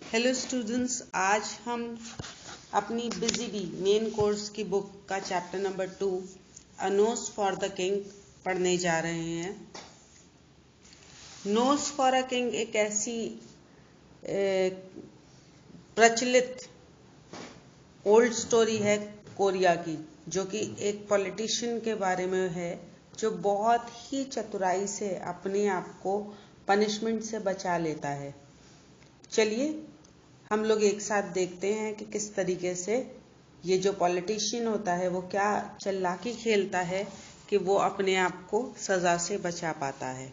Hello students, आज हम अपनी बिजी बी मेन कोर्स की बुक का chapter number 2 a knows for the king पढ़ने जा रहे हैं। नोज फॉर अ किंग एक ऐसी प्रचलित ओल्ड स्टोरी है कोरिया की, जो कि एक पॉलिटिशियन के बारे में है जो बहुत ही चतुराई से अपने आप को पनिशमेंट से बचा लेता है। चलिए हम लोग एक साथ देखते हैं कि किस तरीके से ये जो पॉलिटिशियन होता है वो क्या चालाकी खेलता है कि वो अपने आप को सजा से बचा पाता है।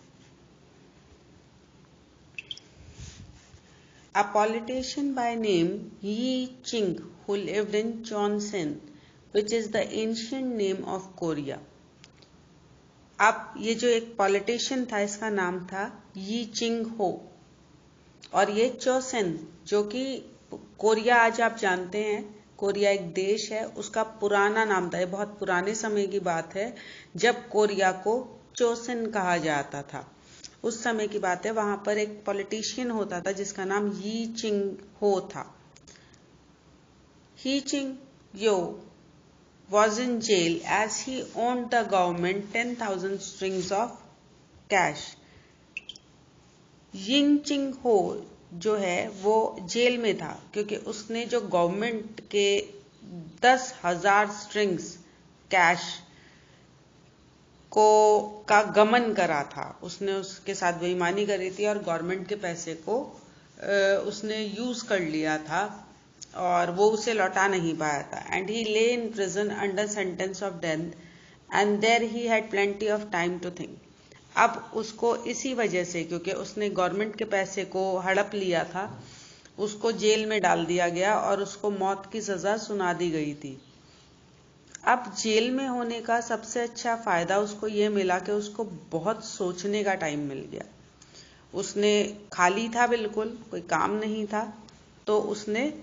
A politician by name Yi Ching who lived in Chonsen, which is the ancient name of Korea. अब ये जो एक पॉलिटिशियन था इसका नाम था यी चिंग हो, और ये चोसेन जो कि कोरिया आज आप जानते हैं, कोरिया एक देश है, उसका पुराना नाम था। ये बहुत पुराने समय की बात है जब कोरिया को चोसेन कहा जाता था। उस समय की बात है। वहां पर एक पॉलिटिशियन होता था जिसका नाम यी चिंग हो था। ही चिंग यो was in jail as he owed the government 10,000 strings of cash. Ying Ching हो जो है वो जेल में था क्योंकि उसने जो गवर्नमेंट के 10,000 स्ट्रिंग्स कैश को का गमन करा था। उसने उसके साथ बेईमानी करी थी और गवर्नमेंट के पैसे को उसने यूज कर लिया था और वो उसे लौटा नहीं पाया था। And he lay in prison under sentence of death and there he had plenty of time to think. अब उसको इसी वजह से, क्योंकि उसने गवर्नमेंट के पैसे को हड़प लिया था, उसको जेल में डाल दिया गया और उसको मौत की सजा सुना दी गई थी। अब जेल में होने का सबसे अच्छा फायदा उसको ये मिला कि उसको बहुत सोचने का टाइम मिल गया। उसने खाली था, बिल्कुल कोई काम नहीं था, तो उसने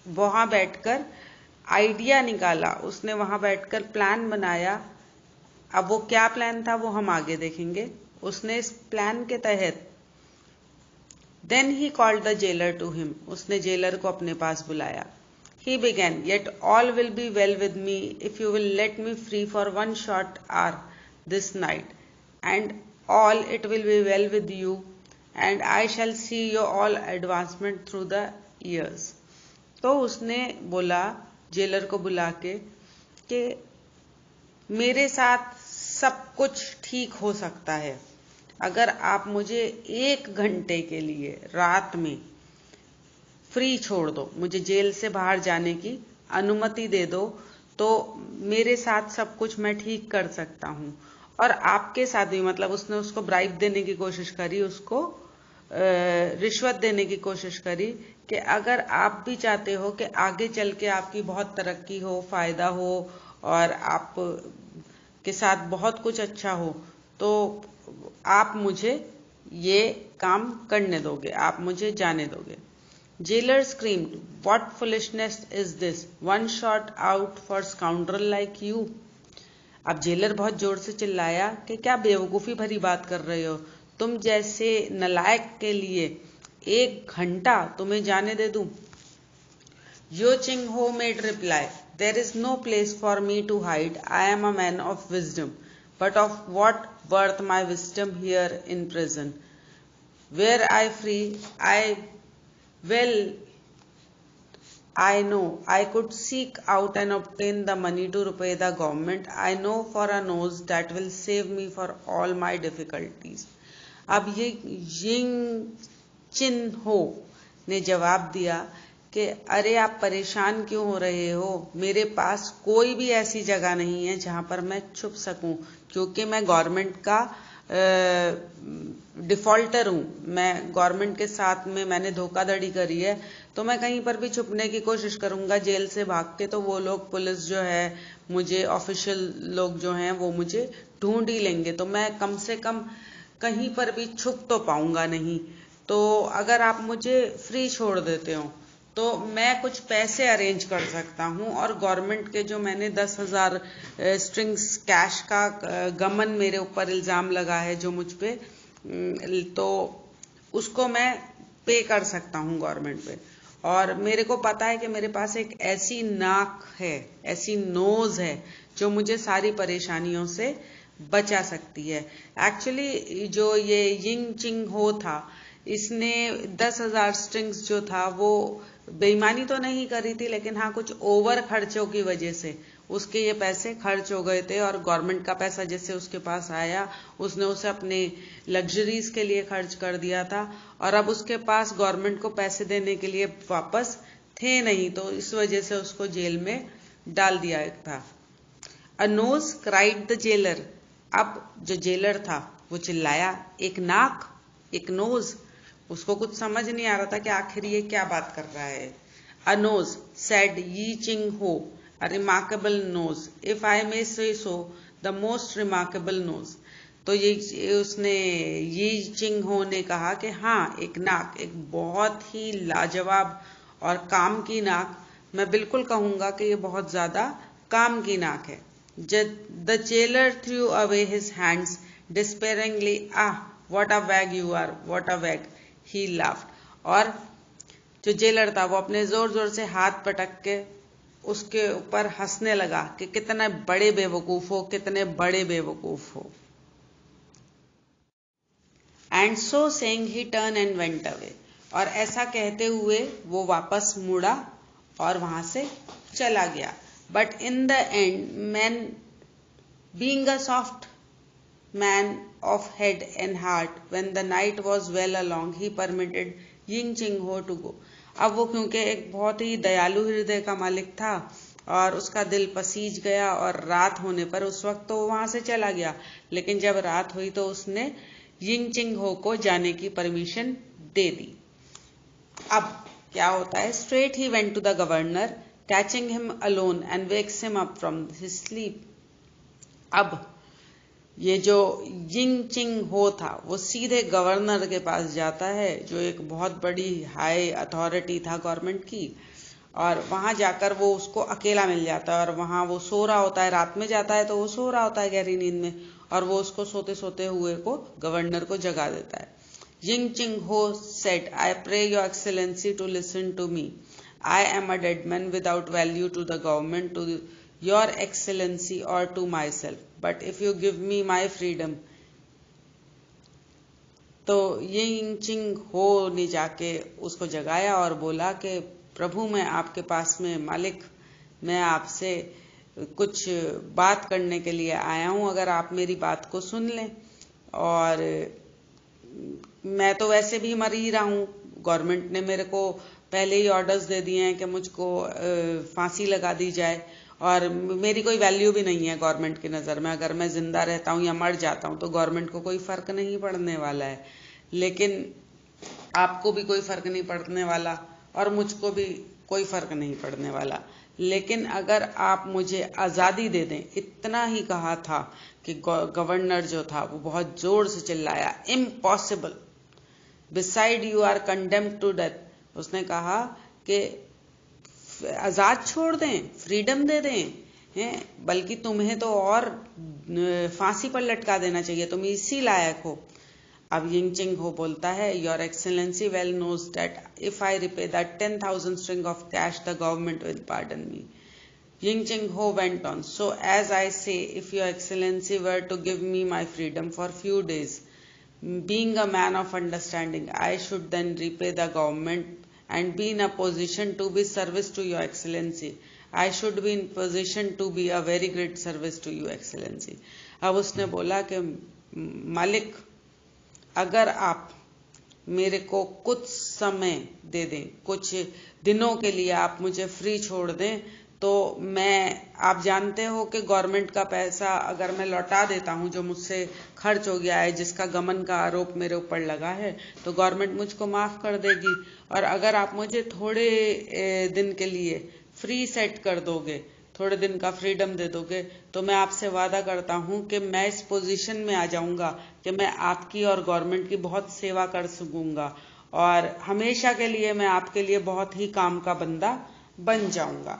वहां बैठकर आइडिया निकाला, उसने वहां बैठकर प्लान बनाया। अब वो क्या प्लान था वो हम आगे देखेंगे। उसने इस प्लान के तहत then he called the jailer to him, उसने जेलर को अपने पास बुलाया। He began, yet all will be well with me if you will let me free for one short hour this night, and all it will be well with you, and I shall see your all advancement through the years. तो उसने बोला jailer को बुला के कि मेरे साथ सब कुछ ठीक हो सकता है अगर आप मुझे 1 घंटे के लिए रात में फ्री छोड़ दो, मुझे जेल से बाहर जाने की अनुमति दे दो, तो मेरे साथ सब कुछ मैं ठीक कर सकता हूं। और आपके साथ भी, मतलब उसने उसको ब्राइब देने की कोशिश करी, उसको रिश्वत देने की कोशिश करी कि अगर आप भी चाहते हो कि आगे चल के आपकी बहुत तरक्की हो, फायदा हो और आप के साथ बहुत कुछ अच्छा हो, तो आप मुझे ये काम करने दोगे, आप मुझे जाने दोगे। Jailer screamed, "What foolishness is this? One shot out for scoundrel like you." अब जेलर बहुत जोर से चिल्लाया कि क्या बेवकूफी भरी बात कर रहे हो, तुम जैसे नलायक के लिए 1 घंटा तुम्हें जाने दे दूं। यो चिंग हो made reply, "There is no place for me to hide. I am a man of wisdom, but of what worth my wisdom here in prison? Were I free, I know I could seek out and obtain the money to repay the government. I know for a nose that will save me for all my difficulties." अब ये Ying चिन हो ने जवाब दिया कि अरे आप परेशान क्यों हो रहे हो, मेरे पास कोई भी ऐसी जगह नहीं है जहां पर मैं छुप सकूं, क्योंकि मैं गवर्नमेंट का डिफॉल्टर हूं। मैं गवर्नमेंट के साथ में मैंने धोखाधड़ी करी है, तो मैं कहीं पर भी छुपने की कोशिश करूंगा जेल से भाग के, तो वो लोग, पुलिस जो है, मुझे ऑफिशियल लोग जो हैं वो मुझे ढूंढ ही लेंगे, तो मैं कम से कम कहीं पर भी छुप तो पाऊंगा नहीं। तो अगर आप मुझे फ्री छोड़ देते हो तो मैं कुछ पैसे अरेंज कर सकता हूं, और गवर्नमेंट के जो मैंने 10,000 स्ट्रिंग्स कैश का गमन मेरे ऊपर इल्जाम लगा है जो मुझ पे, तो उसको मैं पे कर सकता हूँ गवर्नमेंट पे। और मेरे को पता है कि मेरे पास एक ऐसी नाक है, ऐसी नोज है जो मुझे सारी परेशानियों से बचा सकती है। एक्चुअली जो ये यिंग चिंग हो था, इसने 10,000 स्ट्रिंग्स जो था वो बेईमानी तो नहीं करी थी, लेकिन हाँ कुछ ओवर खर्चों की वजह से उसके ये पैसे खर्च हो गए थे। और गवर्नमेंट का पैसा जैसे उसके पास आया, उसने उसे अपने लग्जरीज के लिए खर्च कर दिया था, और अब उसके पास गवर्नमेंट को पैसे देने के लिए वापस थे नहीं, तो इस वजह से उसको जेल में डाल दिया था। अ नोज क्राइड द जेलर। अब जो जेलर था वो चिल्लाया, एक नाक, एक नोज। उसको कुछ समझ नहीं आ रहा था कि आखिर ये क्या बात कर रहा है। अ knows said Yi Ching Ho, a remarkable nose, if I may say so the most remarkable nose. तो ये उसने यी चिंग हो ने कहा कि हाँ, एक नाक, एक बहुत ही लाजवाब और काम की नाक। मैं बिल्कुल कहूंगा कि ये बहुत ज्यादा काम की नाक है। The jailer threw away his hands despairingly, ah what a wag you are, what a वैग, ही लाफ्ड। और जो जेलर था वो अपने जोर जोर से हाथ पटक के उसके ऊपर हंसने लगा कि कितने बड़े बेवकूफ हो, कितने बड़े बेवकूफ हो। And so saying he turn and went away. और ऐसा कहते हुए वो वापस मुड़ा और वहां से चला गया। But in the end man, being a soft man of head and heart, when the night was well along, he permitted Ying Ching Ho to go. अब वो क्योंकि एक बहुत ही दयालु हृदय का मालिक था और उसका दिल पसीज गया, और रात होने पर उस वक्त तो वहां से चला गया, लेकिन जब रात हुई तो उसने यिंग चिंग हो को जाने की परमिशन दे दी। अब क्या होता है, straight he went to the governor, catching him alone and wakes him up from his sleep. अब ये जो यिंग चिंग हो था वो सीधे गवर्नर के पास जाता है, जो एक बहुत बड़ी हाई अथॉरिटी था गवर्नमेंट की, और वहां जाकर वो उसको अकेला मिल जाता है, और वहां वो सो रहा होता है। रात में जाता है तो वो सो रहा होता है गहरी नींद में, और वो उसको सोते सोते हुए को गवर्नर को जगा देता है। Ying Ching Ho said, I pray your excellency to listen to me, I am a dead man without value to the government, to your excellency और to myself, but if you give me my freedom. तो Ying Ching Ho ने जाके उसको जगाया और बोला कि प्रभु, मैं आपके पास में, मालिक, मैं आपसे कुछ बात करने के लिए आया हूं, अगर आप मेरी बात को सुन लें। और मैं तो वैसे भी मर ही रहा हूं, गवर्नमेंट ने मेरे को पहले ही ऑर्डर्स दे दिए हैं कि मुझको फांसी लगा दी जाए, और मेरी कोई वैल्यू भी नहीं है गवर्नमेंट की नज़र में। अगर मैं जिंदा रहता हूं या मर जाता हूं तो गवर्नमेंट को कोई फर्क नहीं पड़ने वाला है, लेकिन आपको भी कोई फर्क नहीं पड़ने वाला और मुझको भी कोई फर्क नहीं पड़ने वाला। लेकिन अगर आप मुझे आज़ादी दे दें, इतना ही कहा था कि गवर्नर जो था वो बहुत जोर से चिल्लाया, impossible, beside you are condemned to death. उसने कहा कि आजाद छोड़ दें, फ्रीडम दे दें, हैं, बल्कि तुम्हें तो और फांसी पर लटका देना चाहिए, तुम इसी लायक हो। अब यिंग चिंग हो बोलता है, your excellency well knows that if I repay that 10,000 string of cash the government will pardon me. Ying Ching Ho went on, so as I say, if your excellency were to give me my freedom for few days, being a man of understanding, I should then repay the government and be in a position to be service to your excellency. I should be in position to be a very great service to your excellency. अब उसने बोला कि मालिक, अगर आप मेरे को कुछ समय दे दें, कुछ दिनों के लिए आप मुझे फ्री छोड़ दें, तो मैं, आप जानते हो कि गवर्नमेंट का पैसा अगर मैं लौटा देता हूं जो मुझसे खर्च हो गया है, जिसका गमन का आरोप मेरे ऊपर लगा है, तो गवर्नमेंट मुझको माफ कर देगी। और अगर आप मुझे थोड़े दिन के लिए फ्री सेट कर दोगे, थोड़े दिन का फ्रीडम दे दोगे, तो मैं आपसे वादा करता हूं कि मैं इस पोजीशन में आ जाऊंगा कि मैं आपकी और गवर्नमेंट की बहुत सेवा कर सकूंगा, और हमेशा के लिए मैं आपके लिए बहुत ही काम का बंदा बन जाऊंगा।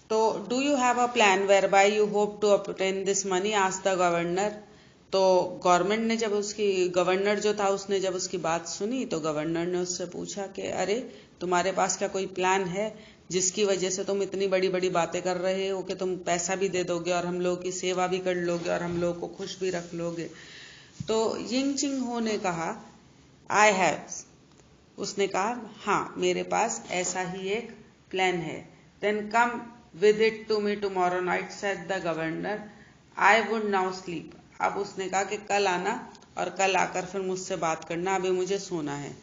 तो do you have a plan whereby you hope to obtain this money, asked the governor. तो गवर्नमेंट ने जब उसकी गवर्नर जो था उसने जब उसकी बात सुनी तो गवर्नर ने उससे पूछा कि अरे तुम्हारे पास क्या कोई प्लान है जिसकी वजह से तुम इतनी बड़ी बड़ी बातें कर रहे हो कि तुम पैसा भी दे दोगे और हम लोगों की सेवा भी कर लोगे और हम लोगों को खुश भी रख लोगे। तो यिंग चिंग हो ने कहा आई हैव, उसने कहा हाँ मेरे पास ऐसा ही एक प्लान है। Then come with it to me tomorrow night said the governor, I would now sleep. अब उसने कहा कि कल आना और कल आकर फिर मुझसे बात करना, अभी मुझे सोना है।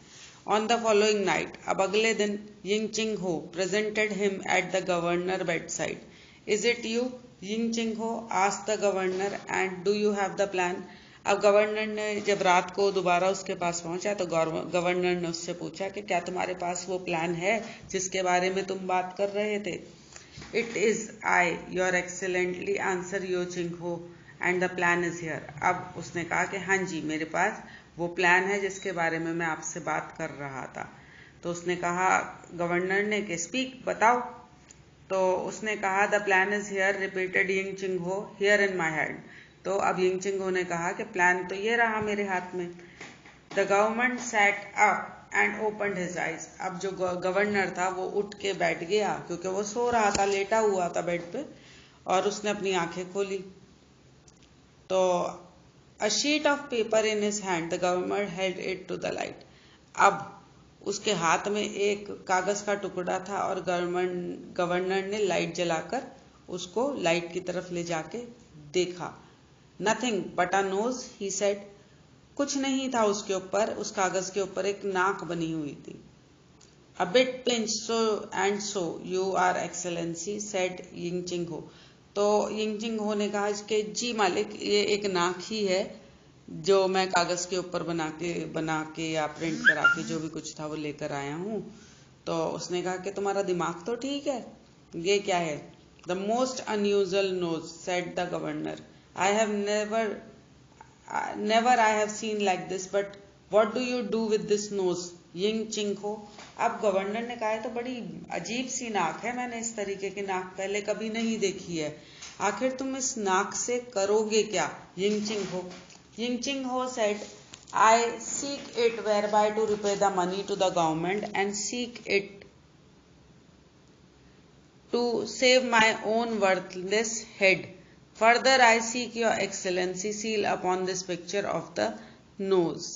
ऑन द फॉलोइंग नाइट, अब अगले दिन Ying Ching Ho presented him at the governor bed side. Is it you? Ying Ching Ho asked the governor, and do you have the plan? अब गवर्नर ने जब रात को दोबारा उसके पास पहुंचा तो गवर्नर ने उससे पूछा कि क्या तुम्हारे पास वो प्लान है जिसके बारे में तुम बात कर रहे थे? It is I your excellently answer Yo Ching Ho and the plan is here. अब उसने कहा कि हाँ जी मेरे पास वो प्लान है जिसके बारे में मैं आपसे बात कर रहा था। तो उसने कहा गवर्नर ने कि स्पीक, बताओ। तो उसने कहा the plan is here repeated Ying Ching Ho here in my hand. तो अब यिंग चिंग हो ने कहा कि प्लान तो ये रहा मेरे हाथ में। The government sat up and opened his eyes. अब जो गवर्नर था वो उठ के बैठ गया क्योंकि वो सो रहा था, लेटा हुआ था बेड पे, और उसने अपनी आंखें खोली। तो a sheet of paper in his hand, the governor held it to the light. अब उसके हाथ में एक कागज का टुकड़ा था और गवर्नर ने लाइट जलाकर उसको लाइट की तरफ ले जाके देखा। Nothing but a knows, he said. कुछ नहीं था उसके ऊपर, उस कागज के ऊपर एक नाक बनी हुई थी। A bit pinch so and so you are excellency, said Ying Ching Ho. तो यिंग चिंग हो ने कहा कि जी मालिक, ये एक नाक ही है जो मैं कागज के ऊपर बना के या प्रिंट करा के जो भी कुछ था वो लेकर आया हूँ। तो उसने कहा कि तुम्हारा दिमाग तो ठीक है, ये क्या है? The most unusual nose, said the governor. I have never I have seen like this, but what do you do with this nose, Ying Ching Ho? अब गवर्नर ने कहा है तो बड़ी अजीब सी नाक है, मैंने इस तरीके की नाक पहले कभी नहीं देखी है, आखिर तुम इस नाक से करोगे क्या, यिंग चिंग हो? यिंग चिंग हो said, I seek it whereby to repay the money to the government and seek it to save my own worthless head. Further, I seek your excellency seal upon this picture of the nose.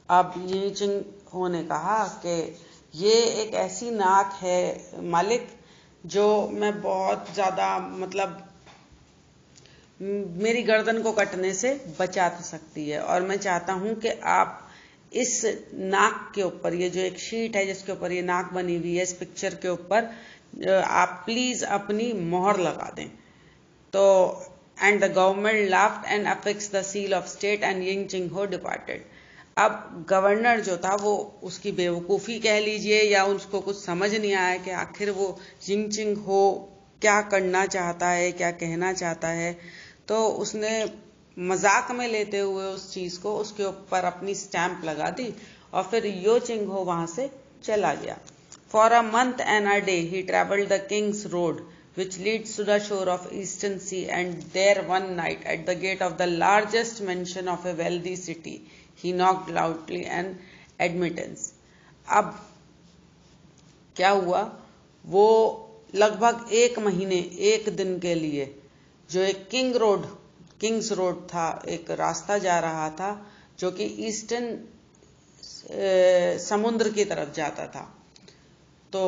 अब Ying Ching Ho ने कहा कि ये एक ऐसी नाक है मालिक जो मैं बहुत ज्यादा मेरी गर्दन को कटने से बचा सकती है, और मैं चाहता हूं कि आप इस नाक के ऊपर, ये जो एक शीट है जिसके ऊपर ये नाक बनी हुई है, इस पिक्चर के ऊपर आप प्लीज अपनी मोहर लगा दें। तो and the government laughed and affixed the seal of state and Ying Ching Ho departed. अब गवर्नर जो था वो उसकी बेवकूफ़ी कह लीजिए या उसको कुछ समझ नहीं आया कि आखिर वो यिंग चिंग हो क्या करना चाहता है, क्या कहना चाहता है। तो उसने मजाक में लेते हुए उस चीज को उसके ऊपर अपनी स्टैंप लगा दी और फिर यो चिंग हो वहां से चला गया। For a month and a day he travelled the Kings road which leads to the shore of eastern sea, and there one night at the gate of the largest mansion of a wealthy city he knocked loudly and admittance. अब क्या हुआ, वो लगभग एक महीने एक दिन के लिए जो एक किंग्स रोड था, एक रास्ता जा रहा था जो कि ईस्टर्न समुद्र की तरफ जाता था, तो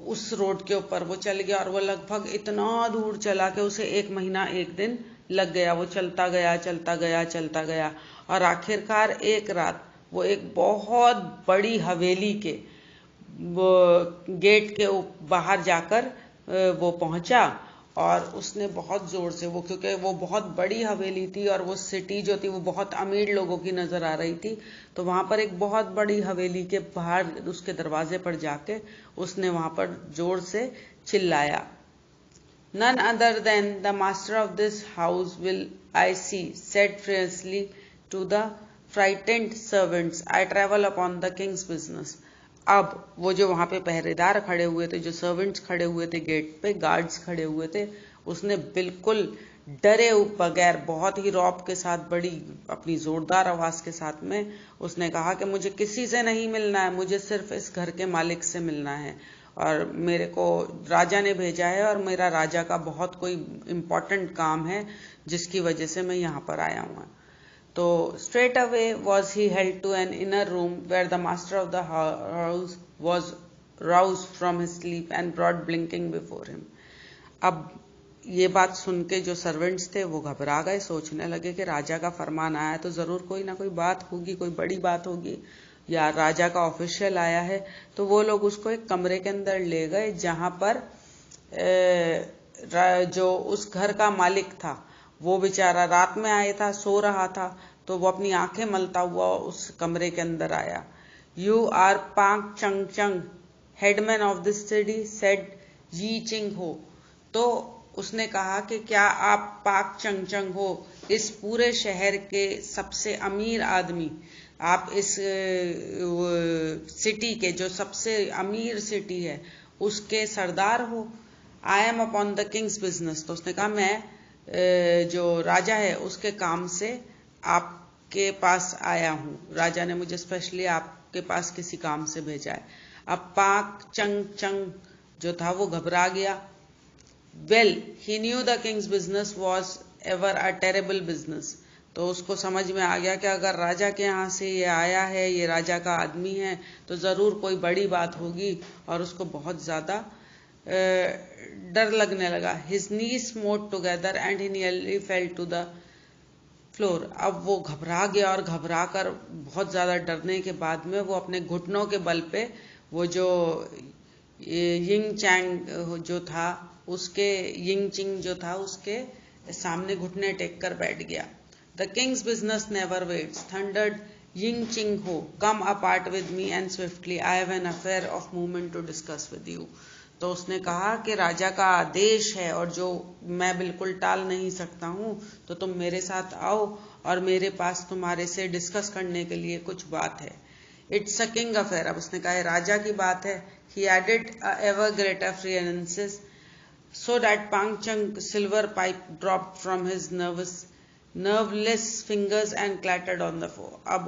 उस रोड के ऊपर वो चल गया और वो लगभग इतना दूर चला कि उसे एक महीना एक दिन लग गया। वो चलता गया और आखिरकार एक रात वो एक बहुत बड़ी हवेली के वो गेट के बाहर जाकर वो पहुंचा और उसने बहुत जोर से, वो क्योंकि वो बहुत बड़ी हवेली थी और वो सिटी जो थी वो बहुत अमीर लोगों की नजर आ रही थी, तो वहां पर एक बहुत बड़ी हवेली के बाहर उसके दरवाजे पर जाके उसने वहां पर जोर से चिल्लाया, None other than the master of this house will I see, said fiercely to the frightened servants. I travel upon the king's business. अब वो जो वहां पे पहरेदार खड़े हुए थे, जो सर्वेंट्स खड़े हुए थे गेट पे, गार्ड्स खड़े हुए थे, उसने बिल्कुल डरे बगैर, बहुत ही रौब के साथ, बड़ी अपनी जोरदार आवाज के साथ में उसने कहा कि मुझे किसी से नहीं मिलना है, मुझे सिर्फ इस घर के मालिक से मिलना है और मेरे को राजा ने भेजा है और मेरा राजा का बहुत कोई इम्पोर्टेंट काम है जिसकी वजह से मैं यहाँ पर आया हूँ। तो straight away was he held to an inner room where the master of the house was roused from his sleep and brought blinking before him. अब ये बात सुन के जो सर्वेंट्स थे वो घबरा गए, सोचने लगे कि राजा का फरमान आया तो जरूर कोई ना कोई बात होगी, कोई बड़ी बात होगी या राजा का ऑफिशियल आया है। तो वो लोग उसको एक कमरे के अंदर ले गए जहां पर जो उस घर का मालिक था वो बेचारा रात में आया था, सो रहा था, तो वो अपनी आंखें मलता हुआ उस कमरे के अंदर आया। यू आर पांग चंग चंग, headman of this city, said Yi Ching Ho. तो उसने कहा कि क्या आप पाक चंग चंग हो, इस पूरे शहर के सबसे अमीर आदमी, आप इस सिटी के जो सबसे अमीर सिटी है उसके सरदार हो। I am upon the king's business. तो उसने कहा मैं जो राजा है उसके काम से आपके पास आया हूँ, राजा ने मुझे स्पेशली आपके पास किसी काम से भेजा है। अब पाक चंग चंग जो था वो घबरा गया। Well, he knew the king's business was ever a terrible business. तो उसको समझ में आ गया कि अगर राजा के यहाँ से ये आया है, ये राजा का आदमी है, तो जरूर कोई बड़ी बात होगी और उसको बहुत ज्यादा डर लगने लगा। His knees smote together and he nearly fell to the floor. अब वो घबरा गया और घबरा कर बहुत ज्यादा डरने के बाद में वो अपने घुटनों के बल पे वो जो यिंग चैंग जो था उसके यिंग चिंग जो था उसके सामने घुटने टेक कर बैठ गया। The king's business never waits, thundered Ying Ching Ho, come apart with me and swiftly, I have an affair of movement to discuss with you. तो उसने कहा कि राजा का आदेश है और जो मैं बिल्कुल टाल नहीं सकता हूँ, तो तुम मेरे साथ आओ और मेरे पास तुम्हारे से डिस्कस करने के लिए कुछ बात है। It's a king affair. अब उसने कहा राजा की बात है। He added a ever greater freeness so that Pang Chang's silver pipe dropped from his nerveless fingers and clattered on the floor. अब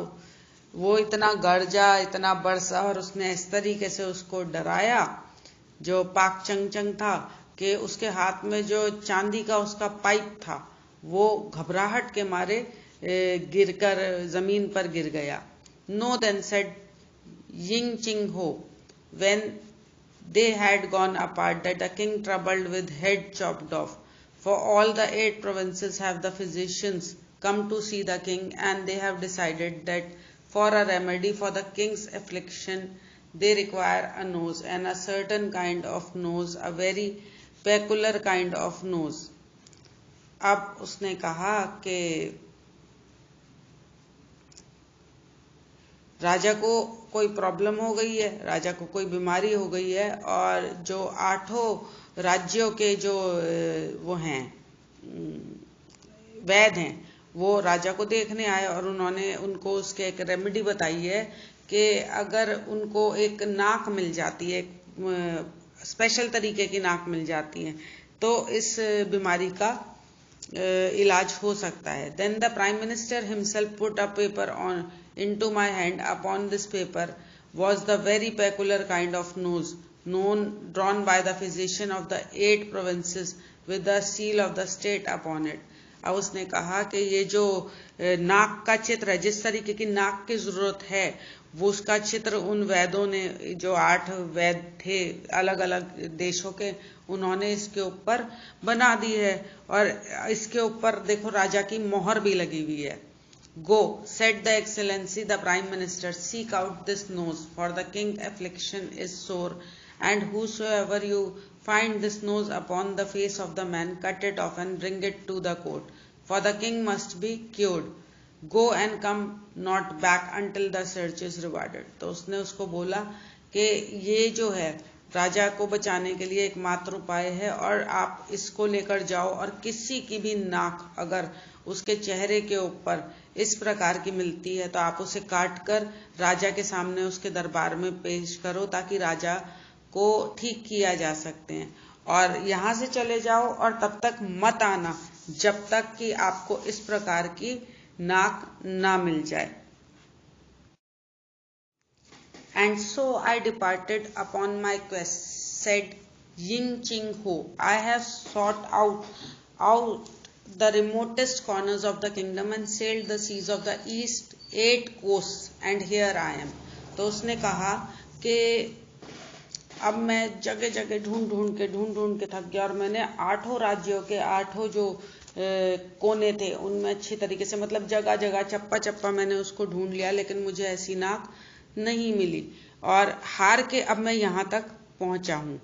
वो इतना गरजा, इतना बरसा और उसने इस तरीके से उसको डराया जो पाक चंग चंग था कि उसके हाथ में जो चांदी का उसका पाइप था वो घबराहट के मारे गिरकर जमीन पर गिर गया। No then said Ying Ching हो, when they had gone apart, that the king, troubled with head chopped off, for all the 8 provinces have the physicians come to see the king, and they have decided that for a remedy for the king's affliction they require a nose, and a certain kind of nose, a very peculiar kind of nose. अब उसने कहा कि राजा को कोई problem हो गई है, राजा को कोई बीमारी हो गई है और जो 8 राज्यों के जो वो हैं वैद्य हैं वो राजा को देखने आए और उन्होंने उनको उसके एक रेमेडी बताई है कि अगर उनको एक नाक मिल जाती है, स्पेशल तरीके की नाक मिल जाती है, तो इस बीमारी का इलाज हो सकता है। Then the prime minister himself put a paper on into my hand. Upon this paper was the very peculiar kind of nose drawn by the physician of the 8 provinces with the seal of the state upon it. अब उसने कहा कि ये जो नाक का चित्र है, जिस तरीके की नाक की जरूरत है वो उसका चित्र उन वैद्यों ने, जो 8 वैद्य थे अलग अलग देशों के, उन्होंने इसके ऊपर बना दी है और इसके ऊपर देखो राजा की मोहर भी लगी हुई है। Go, said the excellency the prime minister, seek out this nose, for the king's affliction is sore, and whosoever you find this nose upon the face of the man, cut it off and bring it to the court, for the king must be cured. Go and come not back until the search is rewarded. तो उसने उसको बोला कि ये जो है राजा को बचाने के लिए एकमात्र उपाय है और आप इसको लेकर जाओ और किसी की भी नाक अगर उसके चेहरे के ऊपर इस प्रकार की मिलती है तो आप उसे काट कर राजा के सामने उसके दरबार में पेश करो ताकि राजा को ठीक किया जा सकते हैं, और यहाँ से चले जाओ और तब तक मत आना जब तक कि आपको इस प्रकार की नाक ना मिल जाए। And so I departed upon my quest, said Ying Ching Ho. I have sought out the remotest corners of the kingdom and sailed the seas of the east 8 coasts, and here I am. तो उसने कहा कि अब मैं जगह जगह ढूंढ ढूंढ के थक गया, और मैंने 8 राज्यों के 8 जो कोने थे उनमें अच्छी तरीके से, मतलब जगह जगह चप्पा चप्पा मैंने उसको ढूंढ लिया, लेकिन मुझे ऐसी नाक नहीं मिली, और हार के अब मैं यहां तक पहुंचा हूं।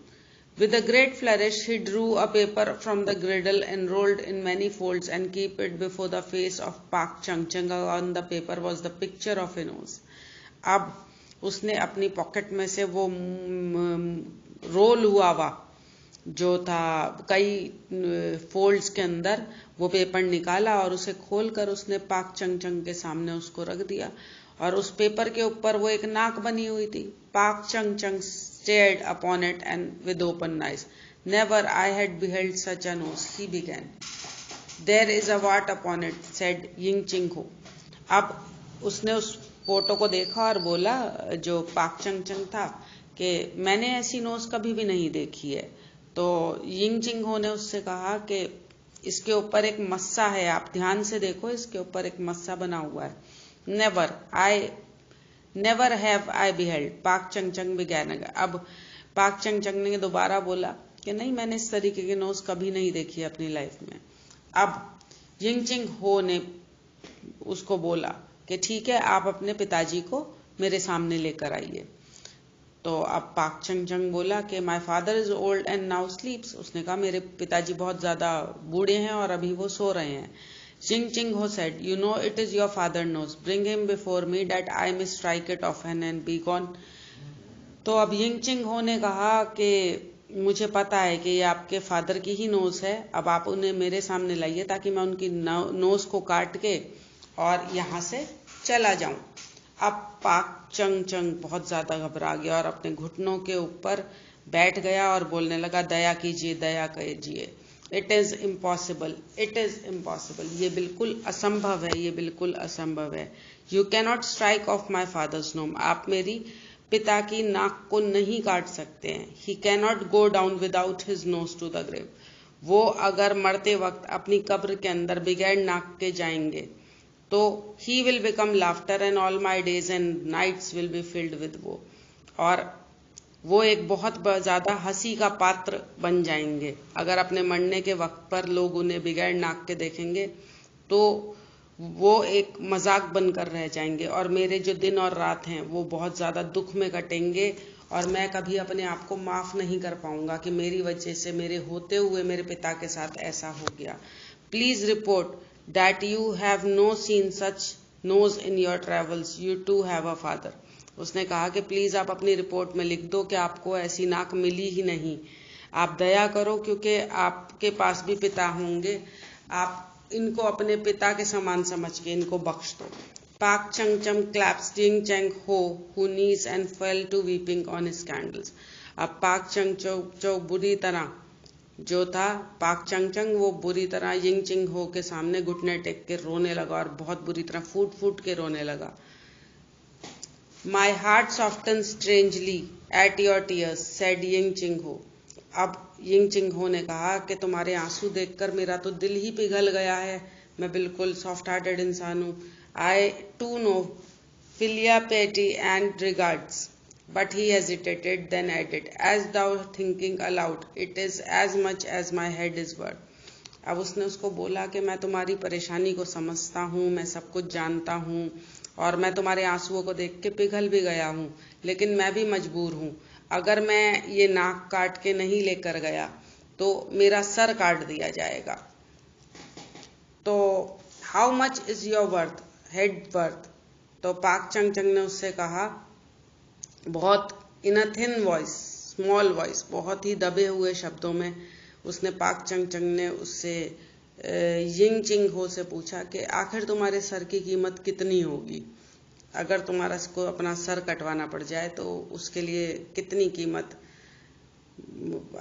With a great flourish he drew a paper from the griddle, enrolled in many folds, and kept it before the face of Pak Chung Chung. On the paper was the picture of a nose. अब उसने अपनी pocket में से वो role हुआ जो था कई फोल्ड्स के अंदर, वो पेपर निकाला और उसे खोलकर उसने पाक चंग चंग के सामने उसको रख दिया, और उस पेपर के ऊपर वो एक नाक बनी हुई थी। पाक चंग चंग stared upon it and with open eyes. Never I had beheld such a nose, he began. There is a wart upon it, said Ying Ching Ho. अब उसने उस फोटो को देखा और बोला, जो पाक चंग चंग था, कि मैंने ऐसी नोज कभी भी नहीं देखी है। तो यिंग चिंग हो ने उससे कहा कि इसके ऊपर एक मस्सा है, आप ध्यान से देखो, इसके ऊपर एक मस्सा बना हुआ है। नेवर हैव आई बिहेल्ड, पाक चंग चंग began. अब पाक चंग चंग ने दोबारा बोला कि नहीं, मैंने इस तरीके की नोज कभी नहीं देखी अपनी लाइफ में। अब यिंग चिंग हो ने उसको बोला कि ठीक है, आप अपने पिताजी को मेरे सामने लेकर आइए। तो अब पाक चंग चंग बोला कि my father is old and now स्लीप्स। उसने कहा मेरे पिताजी बहुत ज्यादा बूढ़े हैं और अभी वो सो रहे हैं। Ying Ching Ho said, you know it is your father knows. Bring him before me that I may strike it often and be gone. तो अब यिंग चिंग हो ने कहा कि मुझे पता है कि ये आपके फादर की ही नोज है, अब आप उन्हें मेरे सामने लाइए ताकि मैं उनकी नोज को काट के और यहाँ से चला जाऊं। अब पाक चंग चंग बहुत ज्यादा घबरा गया और अपने घुटनों के ऊपर बैठ गया और बोलने लगा, दया कीजिए, दया कीजिए। It is impossible, it is impossible, ये बिल्कुल असंभव है, ये बिल्कुल असंभव है। You cannot strike off my father's name, आप मेरी पिता की नाक को नहीं काट सकते हैं। He cannot go down without his nose to the grave, वो अगर मरते वक्त अपनी कब्र के अंदर बगैर नाक के जाएंगे तो he will become laughter and all my days and nights will be filled with woe, और वो एक बहुत ज्यादा हंसी का पात्र बन जाएंगे। अगर अपने मरने के वक्त पर लोग उन्हें बगैर नाक के देखेंगे तो वो एक मजाक बनकर रह जाएंगे, और मेरे जो दिन और रात हैं वो बहुत ज्यादा दुख में कटेंगे, और मैं कभी अपने आप को माफ नहीं कर पाऊंगा कि मेरी वजह से, मेरे होते हुए मेरे पिता के साथ ऐसा हो गया। Please report that you have no seen such nose in your travels, you too have a father. उसने कहा कि प्लीज आप अपनी रिपोर्ट में लिख दो कि आपको ऐसी नाक मिली ही नहीं। आप दया करो, क्योंकि आपके पास भी पिता होंगे, आप इनको अपने पिता के समान समझ के इनको बख्श दो। पाक चंग चंग claps Ying Chang Ho who knees and fell to weeping on his candles. अब पाक चंग चो बुरी तरह जो था, पाक चंग चंग वो बुरी तरह यिंग चिंग हो के सामने घुटने टेक के रोने लगा, और बहुत बुरी तरह फूट फूट के रोने लगा। My heart softens strangely at your tears, said Ying Ching Ho. अब यिंग चिंग हो ने कहा कि तुम्हारे आंसू देखकर मेरा तो दिल ही पिघल गया है, मैं बिल्कुल सॉफ्ट हार्टेड इंसान हूँ। I too know filia piety and regards, but he hesitated, then added, as thou thinking aloud, it is as much as my head is worth. अब उसने उसको बोला कि मैं तुम्हारी परेशानी को समझता हूँ, मैं सब कुछ जानता हूँ, और मैं तुम्हारे आंसुओं को देख के पिघल भी गया हूँ, लेकिन मैं भी मजबूर हूँ। अगर मैं ये नाक काट के नहीं लेकर गया तो मेरा सर काट दिया जाएगा। तो how much is your worth, head worth? तो पाक चंग चंग ने उससे कहा, बहुत in a thin voice, small voice, बहुत ही दबे हुए शब्दों में उसने पाक चंग चंग ने उससे यिंग चिंग हो से पूछा कि आखिर तुम्हारे सर की कीमत कितनी होगी? अगर तुम्हारा को अपना सर कटवाना पड़ जाए तो उसके लिए कितनी कीमत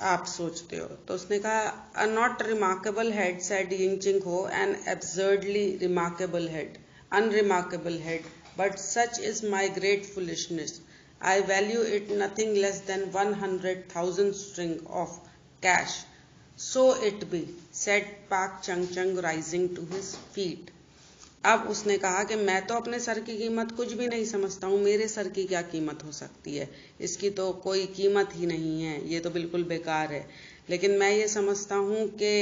आप सोचते हो। तो उसने कहा a not remarkable head said Ying Ching Ho, an absurdly remarkable head, unremarkable head, but such is my great foolishness, I value it nothing less than 100,000 string of cash, so it be, said Pak Chung चंग rising to his feet. अब उसने कहा कि मैं तो अपने sir की कीमत कुछ भी नहीं समझता हूँ, मेरे सर की क्या कीमत हो सकती है, इसकी तो कोई कीमत ही नहीं है, ये तो बिल्कुल बेकार है। लेकिन मैं ये समझता हूँ कि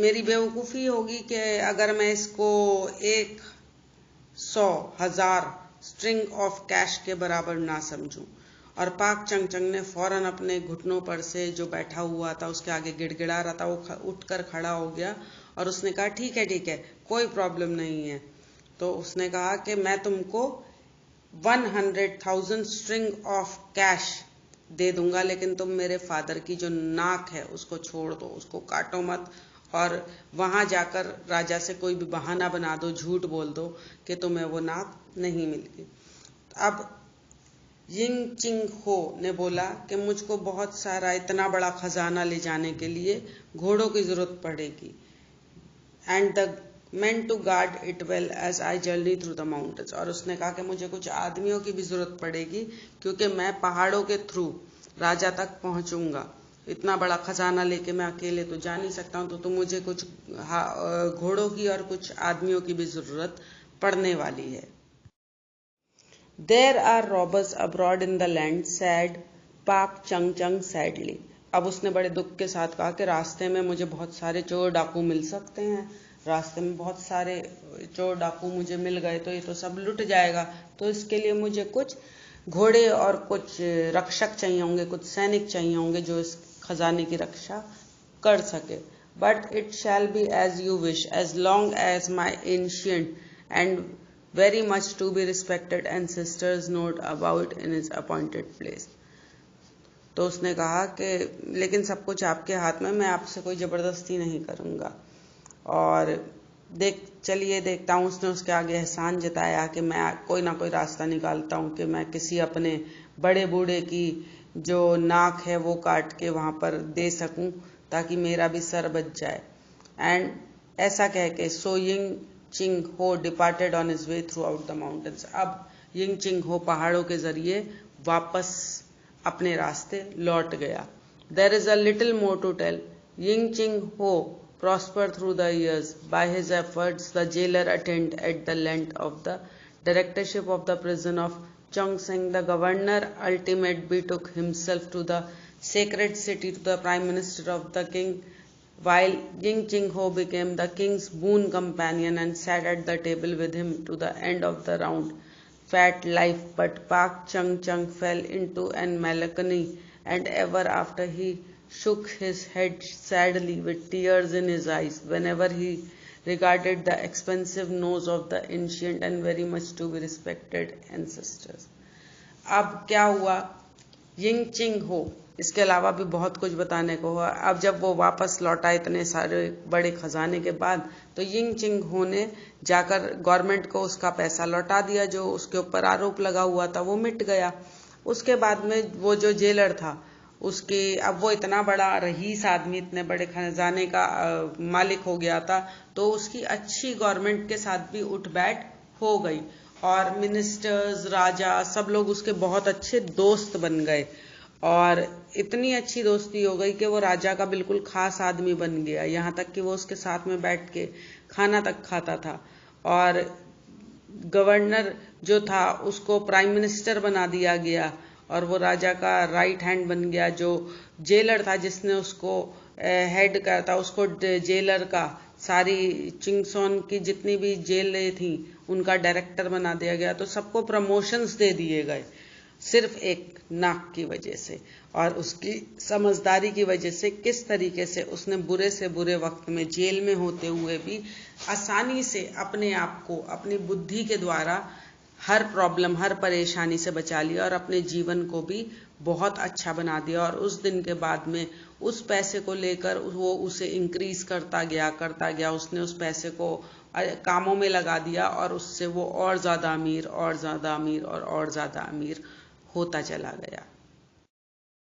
मेरी बेवकूफ़ी होगी कि अगर मैं इसको 100,000 स्ट्रिंग ऑफ कैश के बराबर ना समझूं। और पाक चंग चंग ने फौरन अपने घुटनों पर से जो बैठा हुआ था उसके आगे गिड़गिड़ा रहा था वो उठकर खड़ा हो गया और उसने कहा ठीक है, कोई प्रॉब्लम नहीं है। तो उसने कहा कि मैं तुमको 100,000 स्ट्रिंग ऑफ कैश दे दूंगा, लेकिन तुम मेरे फादर की जो नाक है उसको छोड़ दो, उसको काटो मत, और वहां जाकर राजा से कोई भी बहाना बना दो, झूठ बोल दो कि तुम्हें वो नाक नहीं मिलेगी। अब यिंग चिंग हो ने बोला कि मुझको बहुत सारा इतना बड़ा खजाना ले जाने के लिए घोड़ों की जरूरत पड़ेगी, and the men to guard it well as I journey through the mountains. और उसने कहा कि मुझे कुछ आदमियों की भी जरूरत पड़ेगी क्योंकि मैं पहाड़ों के थ्रू राजा तक पहुंचूंगा, इतना बड़ा खजाना लेके मैं अकेले तो जा नहीं सकता हूं, तो मुझे कुछ घोड़ों की और कुछ आदमियों की भी जरूरत पड़ने वाली है। There are robbers abroad in the land, said पाक चंग चंग सैडली। अब उसने बड़े दुख के साथ कहा कि रास्ते में मुझे बहुत सारे चोर डाकू मिल सकते हैं, रास्ते में बहुत सारे चोर डाकू मुझे मिल गए तो ये तो सब लुट जाएगा, तो इसके लिए मुझे कुछ घोड़े और कुछ रक्षक चाहिए होंगे, कुछ सैनिक चाहिए होंगे जो इस खजाने की रक्षा कर सके। But it shall be as you wish, as long as my ancient and very much to be respected ancestors note about in his appointed place। तो उसने कहा कि लेकिन सब कुछ आपके हाथ में, मैं आपसे कोई जबरदस्ती नहीं करूंगा, और चलिए देखता हूँ। उसने उसके आगे एहसान जताया कि मैं कोई ना कोई रास्ता निकालता हूँ कि मैं किसी अपने बड़े बूढ़े की जो नाक है वो काट के वहां पर दे सकूं ताकि मेरा भी सर बच जाए। एंड ऐसा कह के सो Ying Ching Ho departed on his way throughout the mountains. अब यिंग चिंग हो पहाड़ों के जरिए वापस अपने रास्ते लौट गया। There is a little more to tell. Ying Ching Ho prospered through the years. By his efforts, the jailer attained at the length of the directorship of the prison of Chongseng. The governor ultimately betook himself to the sacred city to the prime minister of the king, while Ying Ching Ho became the king's boon companion and sat at the table with him to the end of the round fat life. But Pak Chung Chung fell into an melancholy, and ever after he shook his head sadly with tears in his eyes whenever he regarded the expensive nose of the ancient and very much to be respected ancestors। अब क्या हुआ, Ying Ching हो, इसके अलावा भी बहुत कुछ बताने को हुआ। अब जब वो वापस लौटा इतने सारे बड़े खजाने के बाद, तो यिंग चिंग हो ने जाकर गवर्नमेंट को उसका पैसा लौटा दिया, जो उसके ऊपर आरोप लगा हुआ था वो मिट गया। उसके बाद में वो जो जेलर था उसकी, अब वो इतना बड़ा रईस आदमी, इतने बड़े खजाने का मालिक हो गया था, तो उसकी अच्छी गवर्नमेंट के साथ भी उठ बैठ हो गई और मिनिस्टर्स, राजा, सब लोग उसके बहुत अच्छे दोस्त बन गए, और इतनी अच्छी दोस्ती हो गई कि वो राजा का बिल्कुल खास आदमी बन गया, यहाँ तक कि वो उसके साथ में बैठ के खाना तक खाता था। और गवर्नर जो था उसको प्राइम मिनिस्टर बना दिया गया, और वो राजा का राइट हैंड बन गया। जो जेलर था जिसने उसको हेड करा था, उसको जेलर का सारी चिंगसोन की जितनी भी जेलें थी उनका डायरेक्टर बना दिया गया। तो सबको प्रमोशंस दे दिए गए सिर्फ एक नाक की वजह से, और उसकी समझदारी की वजह से किस तरीके से उसने बुरे से बुरे वक्त में जेल में होते हुए भी आसानी से अपने आप को अपनी बुद्धि के द्वारा हर प्रॉब्लम, हर परेशानी से बचा लिया और अपने जीवन को भी बहुत अच्छा बना दिया। और उस दिन के बाद में उस पैसे को लेकर वो उसे इंक्रीज करता गया। उसने उस पैसे को कामों में लगा दिया और उससे वो और ज्यादा अमीर और ज्यादा अमीर और ज्यादा अमीर होता चला गया।